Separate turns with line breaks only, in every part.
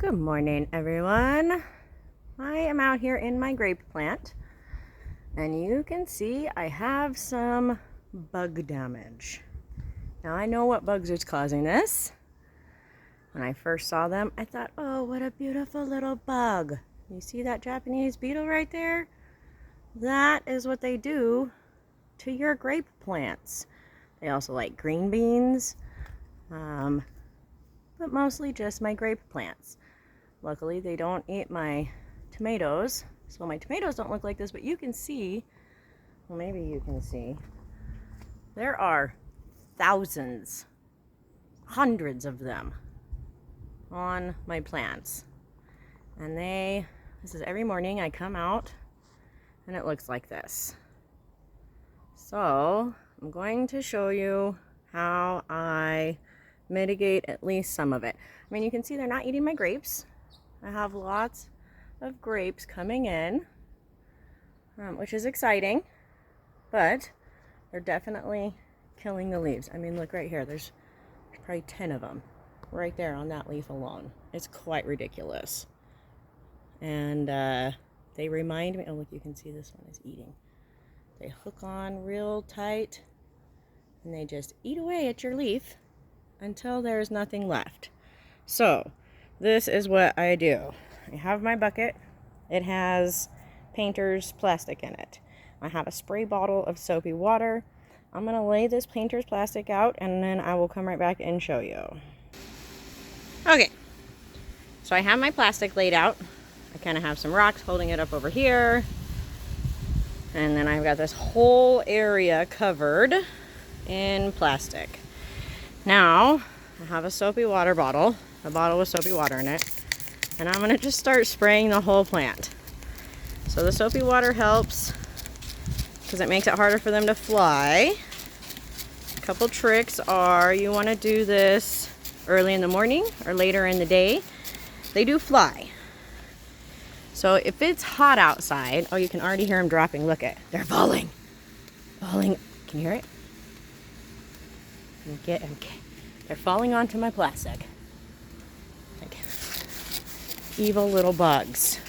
Good morning, everyone. I am out here in my grape plant, and you can see I have some bug damage. Now, I know what bugs is causing this. When I first saw them, I thought, oh, what a beautiful little bug. You see that Japanese beetle right there? That is what they do to your grape plants. They also like green beans, but mostly just my grape plants. Luckily, they don't eat my tomatoes, so my tomatoes don't look like this, but you can see, well, maybe you can see, there are thousands, hundreds of them on my plants. And this is every morning I come out and it looks like this. So I'm going to show you how I mitigate at least some of it. I mean, you can see they're not eating my grapes. I have lots of grapes coming in, which is exciting, but they're definitely killing the leaves. I mean, look right here. There's probably 10 of them right there on that leaf alone. It's quite ridiculous. And they remind me, oh, look, you can see this one is eating. They hook on real tight, and they just eat away at your leaf until there's nothing left. So this is what I do. I have my bucket. It has painter's plastic in it. I have a spray bottle of soapy water. I'm going to lay this painter's plastic out, and then I will come right back and show you. Okay, so I have my plastic laid out. I kind of have some rocks holding it up over here. And then I've got this whole area covered in plastic. Now, I have a soapy water bottle. A bottle with soapy water in it, and I'm going to just start spraying the whole plant. So the soapy water helps because it makes it harder for them to fly. A couple tricks are you want to do this early in the morning or later in the day. They do fly. So if it's hot outside, oh, you can already hear them dropping. Look at, they're falling. Falling. Can you hear it? Okay. They're falling onto my plastic. Evil little bugs.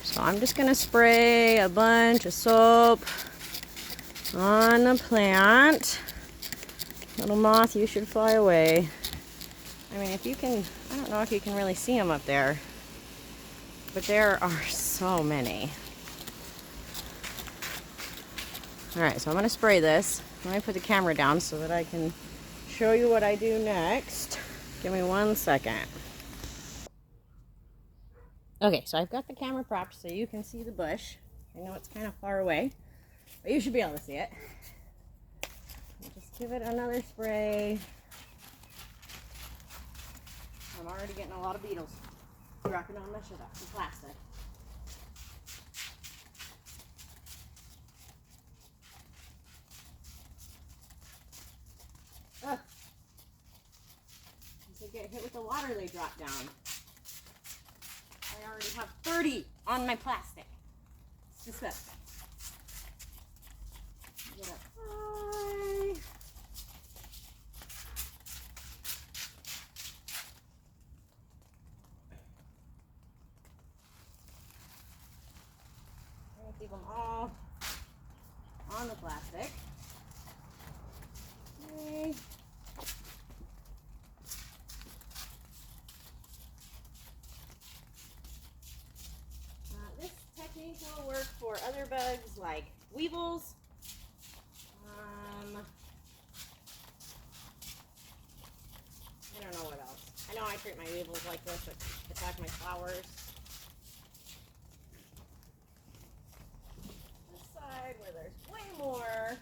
So I'm just going to spray a bunch of soap on the plant. Little moth, you should fly away. I mean, if you can, I don't know if you can really see them up there, but there are so many. Alright, so I'm going to spray this. Let me put the camera down so that I can show you what I do next. Give me 1 second. Okay, so I've got the camera propped so you can see the bush. I know it's kind of far away, but you should be able to see it. Just give it another spray. I'm already getting a lot of beetles dropping on my the plastic. Ugh. Once they get hit with the water, they drop down. I already have 30 on my plastic. It's disgusting. Get up high. I'm going to keep them all on the plastic. Okay. Will work for other bugs like weevils. I don't know what else. I know I treat my weevils like this that attack my flowers. This side where there's way more.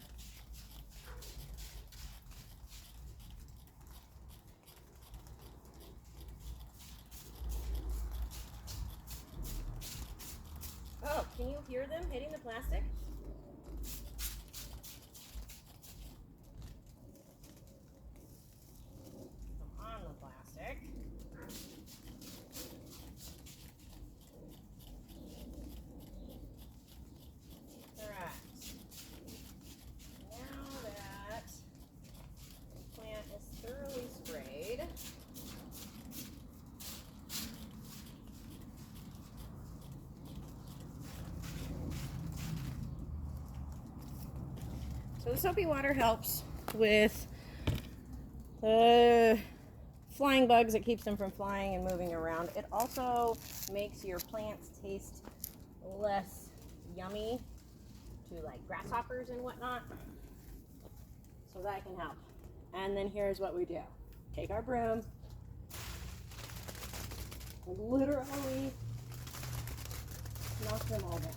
Oh, can you hear them hitting the plastic? On the plastic. Correct. Now that the plant is thoroughly sprayed, So the soapy water helps with the flying bugs. It keeps them from flying and moving around. It also makes your plants taste less yummy to like grasshoppers and whatnot. So that can help. And then here's what we do. Take our broom, literally knock them all down.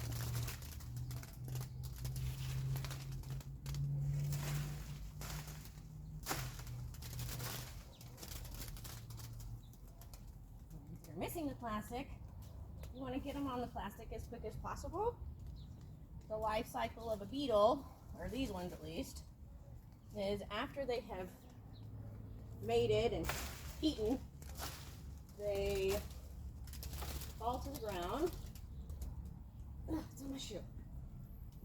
If you're missing the plastic, you want to get them on the plastic as quick as possible. The life cycle of a beetle, or these ones at least, is after they have mated and eaten, they fall to the ground. Ugh, it's on my shoe.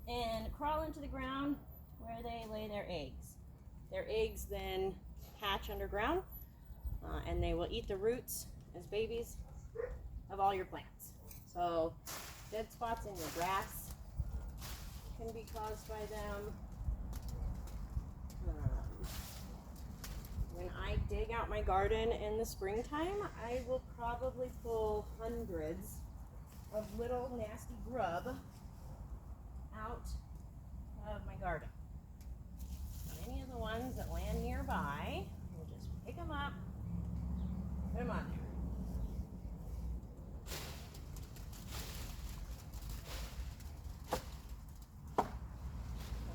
And crawl into the ground where they lay their eggs. Their eggs then hatch underground, and they will eat the roots as babies of all your plants. So dead spots in your grass can be caused by them. When I dig out my garden in the springtime, I will probably pull hundreds of little nasty grub out of my garden. Any of the ones that land nearby, we'll just pick them up, put them on there.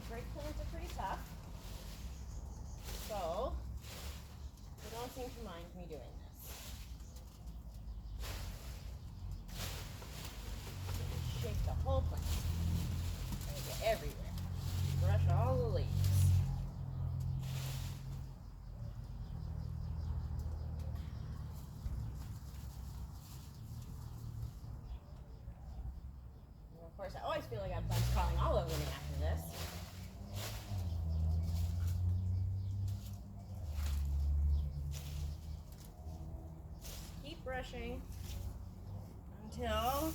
Grape plants are pretty tough, so they don't seem to mind me doing this. Shake the whole plant. Make it everywhere. Brush all the leaves. And of course, I always feel like I have bugs crawling all over me after this. Keep brushing until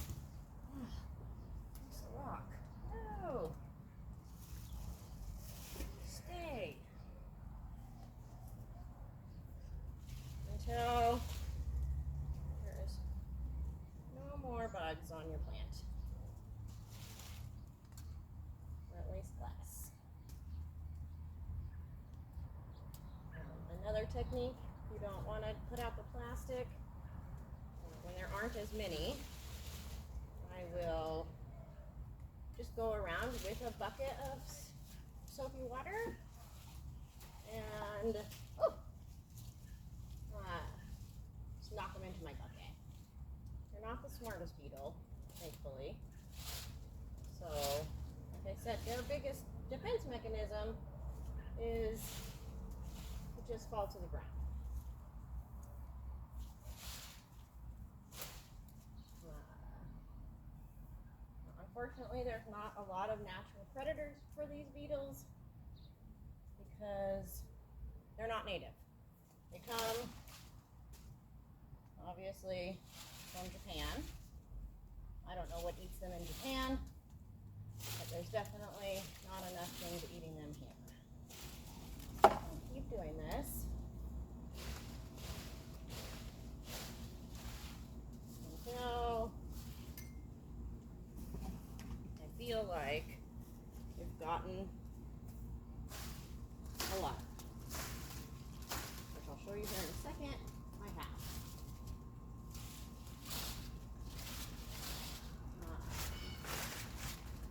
it's a rock. No. Stay. Until there is no more bugs on your plant. Or at least less. Another technique, you don't want to put out the plastic. When there aren't as many, I will just go around with a bucket of soapy water and just knock them into my bucket. They're not the smartest beetle, thankfully. So, like I said, their biggest defense mechanism is to just fall to the ground. Unfortunately, there's not a lot of natural predators for these beetles because they're not native. They come, obviously, from Japan. I don't know what eats them in Japan, but there's definitely not enough things eating them here. I'll keep doing this until I feel like we've gotten a lot, which I'll show you here in a second. I have.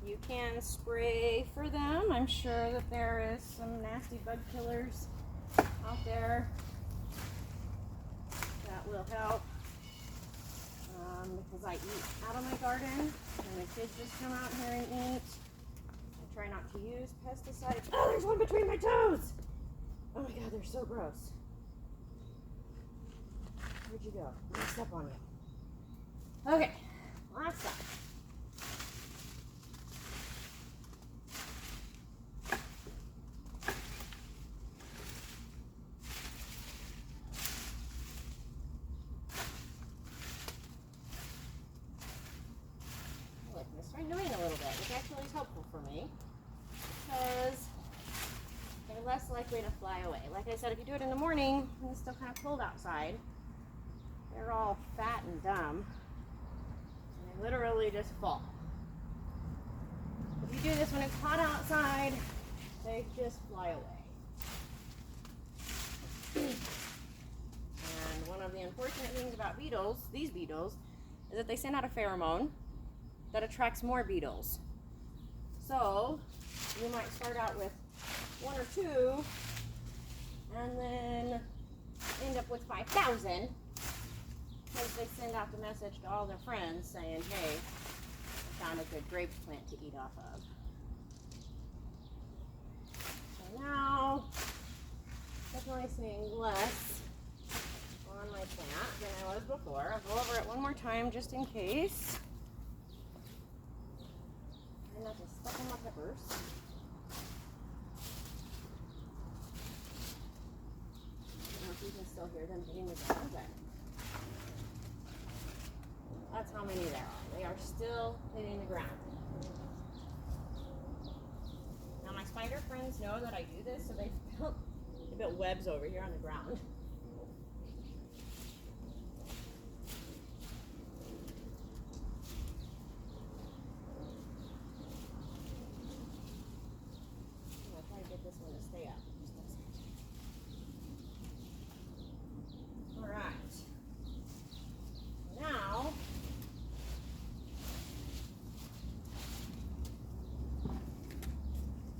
You can spray for them. I'm sure that there is some nasty bug killers out there that will help. Because I eat out of my garden and the kids just come out here and eat. I try not to use pesticides. Oh, there's one between my toes! Oh my god, they're so gross. Where'd you go? I'm gonna step on you. Okay, last step. I'm doing a little bit, which actually is helpful for me because gonna fly away. Like I said, if you do it in the morning when it's still kind of cold outside, they're all fat and dumb. And they literally just fall. If you do this when it's hot outside, they just fly away. And one of the unfortunate things about beetles, these beetles, is that they send out a pheromone that attracts more beetles. So you might start out with 1 or 2 and then end up with 5,000 because they send out the message to all their friends saying, hey, I found a good grape plant to eat off of. So now, definitely seeing less on my plant than I was before. I'll go over it one more time just in case. I'm not just stuck on my peppers. I don't know if you can still hear them hitting the ground, but that's how many there are. They are still hitting the ground. Now my spider friends know that I do this, so they built webs over here on the ground. I'll try to get this one to stay up. All right. Now,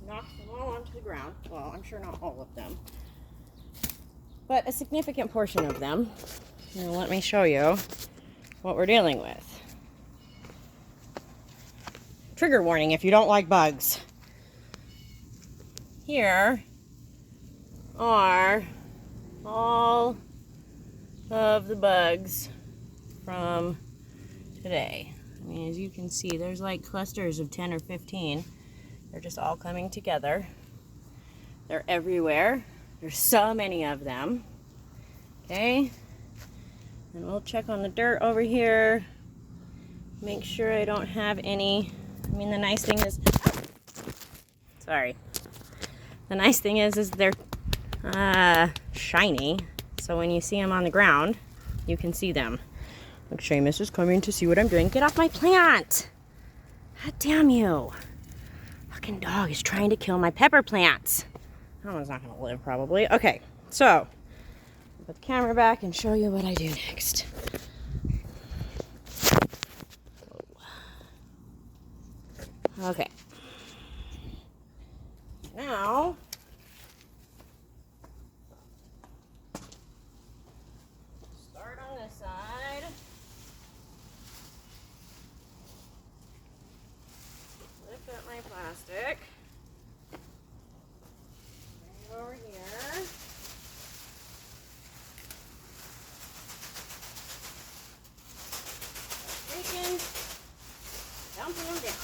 knock them all onto the ground. Well, I'm sure not all of them, but a significant portion of them. Now let me show you what we're dealing with. Trigger warning if you don't like bugs. Here are all of the bugs from today. I mean, as you can see, there's like clusters of 10 or 15. They're just all coming together. They're everywhere. There's so many of them. Okay. And we'll check on the dirt over here. Make sure I don't have any. I mean, the nice thing is, sorry. The nice thing is they're shiny. So when you see them on the ground, you can see them. Look, Seamus is coming to see what I'm doing. Get off my plant! God damn you. Fucking dog is trying to kill my pepper plants. That one's not going to live, probably. Okay, so I'll put the camera back and show you what I do next. Okay. Now, start on this side. Lift up my plastic. Bring it over here. Start taking, dumping them down.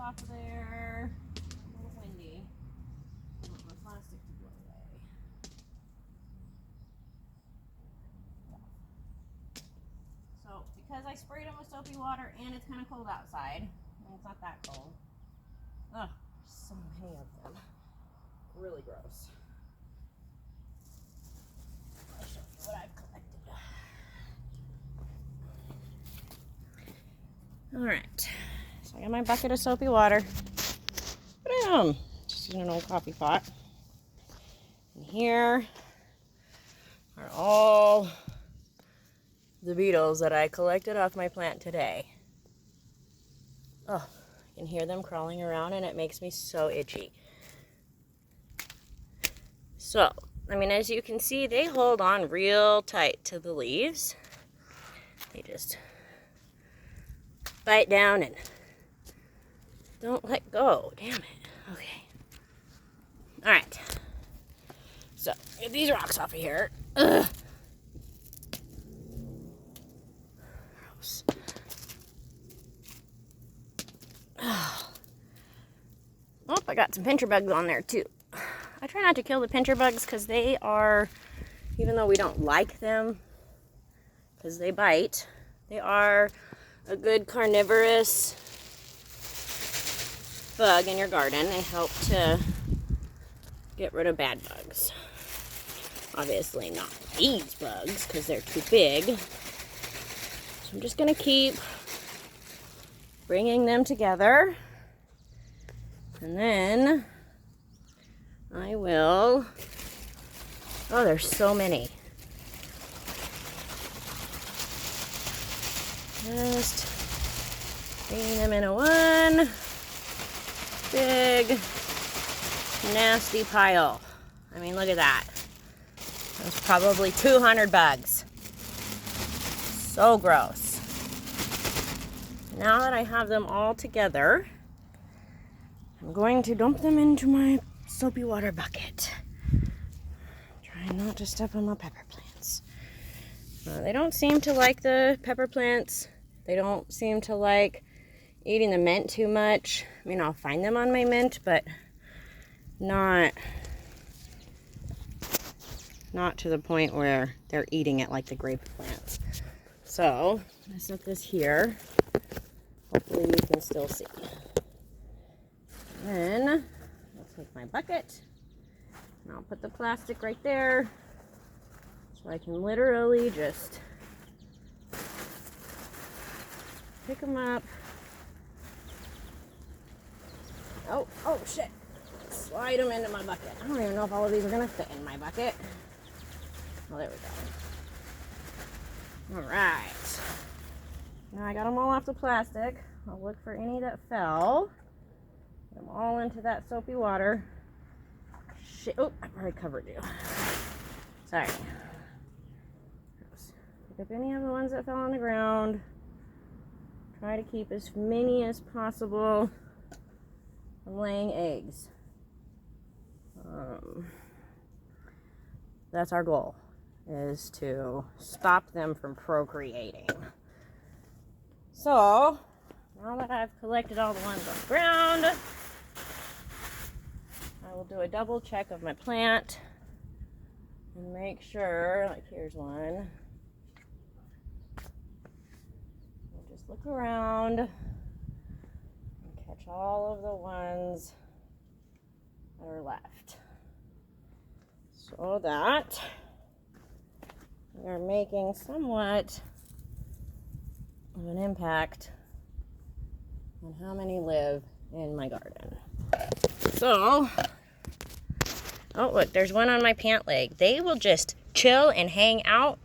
off of there. A little windy. I want my plastic to blow away. So, because I sprayed them with soapy water and it's kind of cold outside, and it's not that cold. Ugh, so many of them. Really gross. I'll show you what I've collected. Alright, so I got my bucket of soapy water. Boom! Just in an old coffee pot. And here are all the beetles that I collected off my plant today. Oh, I can hear them crawling around and it makes me so itchy. So, I mean, as you can see, they hold on real tight to the leaves. They just bite down and don't let go. Damn it. Okay. Alright. So, get these rocks off of here. Ugh. Gross. Oh, I got some pincher bugs on there too. I try not to kill the pincher bugs because they are, even though we don't like them, because they bite, they are a good carnivorous bug in your garden. They help to get rid of bad bugs. Obviously not these bugs because they're too big. So I'm just going to keep bringing them together. And then I will, oh, there's so many. Just bringing them into one big nasty pile. I mean, look at that. There's probably 200 bugs. So gross. Now that I have them all together, I'm going to dump them into my soapy water bucket. Trying not to step on my pepper plants. They don't seem to like the pepper plants. They don't seem to like eating the mint too much. I mean, I'll find them on my mint, but not to the point where they're eating it like the grape plants. So, I'm going to set this here. Hopefully you can still see. Then, I'll take my bucket, and I'll put the plastic right there, so I can literally just pick them up. Oh shit. Slide them into my bucket. I don't even know if all of these are going to fit in my bucket. Oh, there we go. Alright. Now I got them all off the plastic. I'll look for any that fell. Put them all into that soapy water. Shit. Oh, I already covered you. Sorry. Pick up any of the ones that fell on the ground. Try to keep as many as possible from laying eggs. That's our goal, is to stop them from procreating. So, now that I've collected all the ones on the ground, I will do a double check of my plant and make sure, like here's one. I'll just look around and catch all of the ones that are left, so that we are making somewhat of an impact on how many live in my garden. So, oh look, there's one on my pant leg. They will just chill and hang out.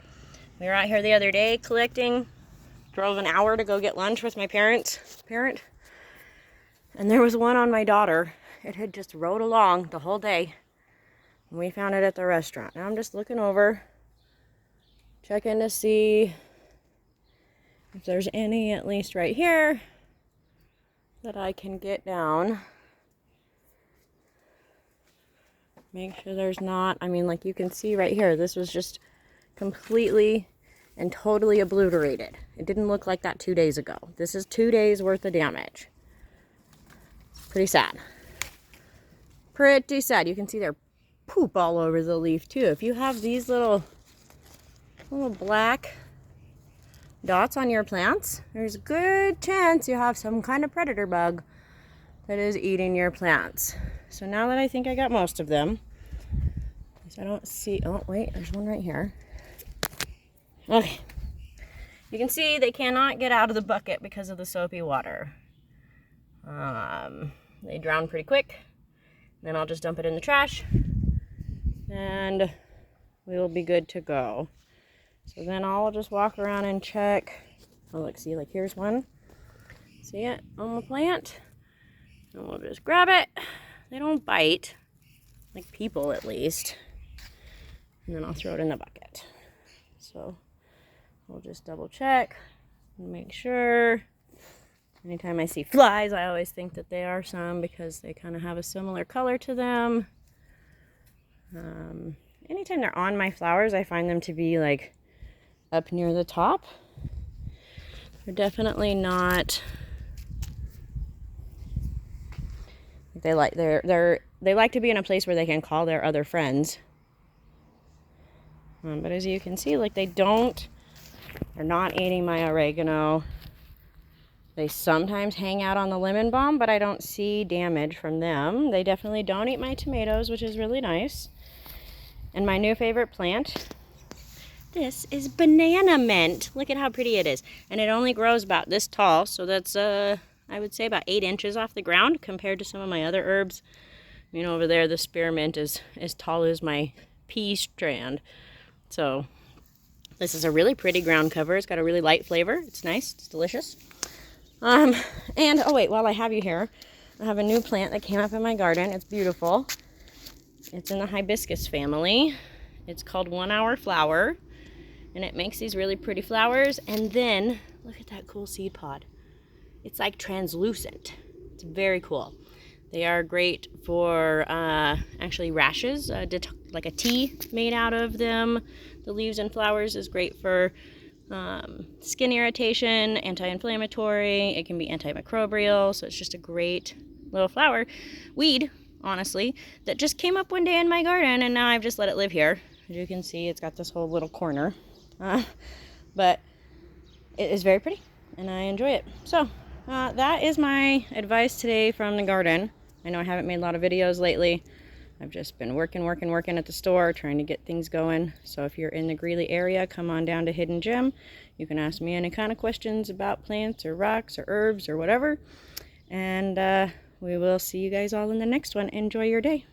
We were out here the other day collecting, drove an hour to go get lunch with my parent, and there was one on my daughter. It had just rode along the whole day, and we found it at the restaurant. Now I'm just looking over, checking to see if there's any, at least right here, that I can get down. Make sure there's not, I mean, like you can see right here, this was just completely and totally obliterated. It didn't look like that 2 days ago. This is 2 days worth of damage. Pretty sad. Pretty sad. You can see their poop all over the leaf too. If you have these little black dots on your plants, there's a good chance you have some kind of predator bug that is eating your plants. So now that I think I got most of them, I don't see, oh wait, there's one right here. Okay, you can see they cannot get out of the bucket because of the soapy water. They drown pretty quick. Then I'll just dump it in the trash and we will be good to go. So then I'll just walk around and check. Oh look, see, like here's one. See it on the plant? And we'll just grab it. They don't bite, like people at least. And then I'll throw it in the bucket. So we'll just double check and make sure. Anytime I see flies, I always think that they are some because they kind of have a similar color to them. Anytime they're on my flowers, I find them to be like up near the top. They're definitely not. They like to be in a place where they can call their other friends. But as you can see, like they're not eating my oregano. They sometimes hang out on the lemon balm, but I don't see damage from them. They definitely don't eat my tomatoes, which is really nice. And my new favorite plant, this is banana mint. Look at how pretty it is. And it only grows about this tall, so that's, I would say about 8 inches off the ground compared to some of my other herbs. You know, over there, the spearmint is as tall as my pea strand. So this is a really pretty ground cover. It's got a really light flavor. It's nice. It's delicious. And, oh wait, while I have you here, I have a new plant that came up in my garden. It's beautiful. It's in the hibiscus family. It's called 1 Hour Flower, and it makes these really pretty flowers. And then, look at that cool seed pod. It's like translucent. It's very cool. They are great for, actually rashes, like a tea made out of them. The leaves and flowers is great for skin irritation, anti-inflammatory. It can be antimicrobial, so it's just a great little flower weed, honestly, that just came up one day in my garden, and now I've just let it live here. As you can see, it's got this whole little corner, but it is very pretty and I enjoy it. So that is my advice today from the garden. I know I haven't made a lot of videos lately. I've just been working at the store, trying to get things going. So if you're in the Greeley area, come on down to Hidden Gem. You can ask me any kind of questions about plants or rocks or herbs or whatever. And we will see you guys all in the next one. Enjoy your day.